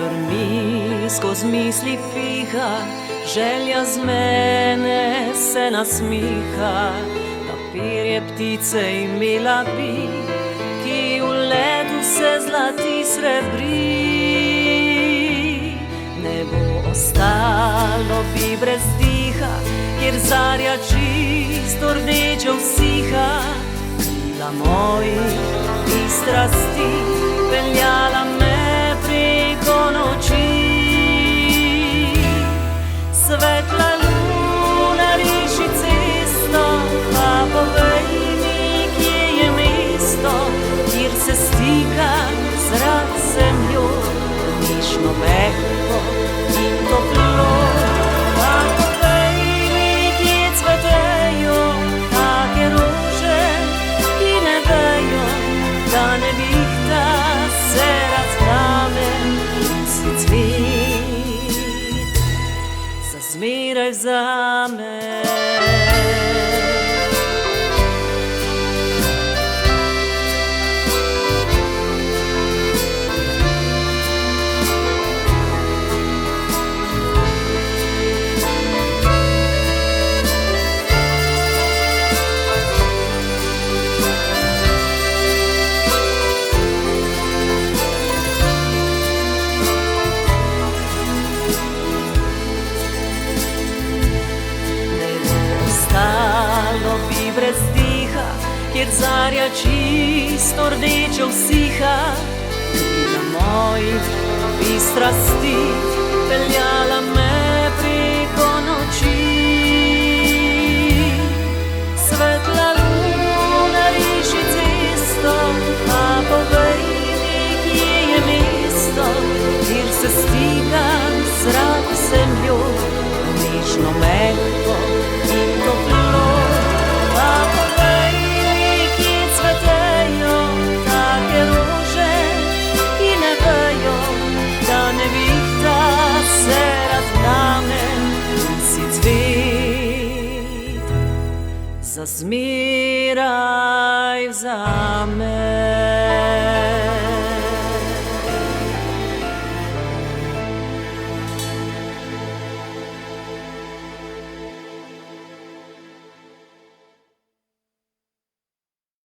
Veter mi skoz misli piha, želja z mene se nasmiha. Papirje, ptice imela bi, ki v letu se zlati srebri. Nebo ostalo bi brez diha, kjer zarja čisto rdečo vsiha. Krila mojih bi strasti peljala me preko noči. Svetla luna riši cesto, pa povej mi, kje je mesto, kjer se stika zrak z zemljo, mišno mehko in toplo. Pa povej mi, kje cvetejo take rože, ki ne vejo, da nevihta se razgrame in si cvet zazmeraj vzame. Brez diha, kjer zarja čisto rdečo vsiha. Krila mojih bi strasti peljala me preko noči. Svetla luna riši cesto, pa povej mi, kje je mesto, kjer se stika zrak z zemljo, nežno mehko in toplo. Zazmeraj vzame.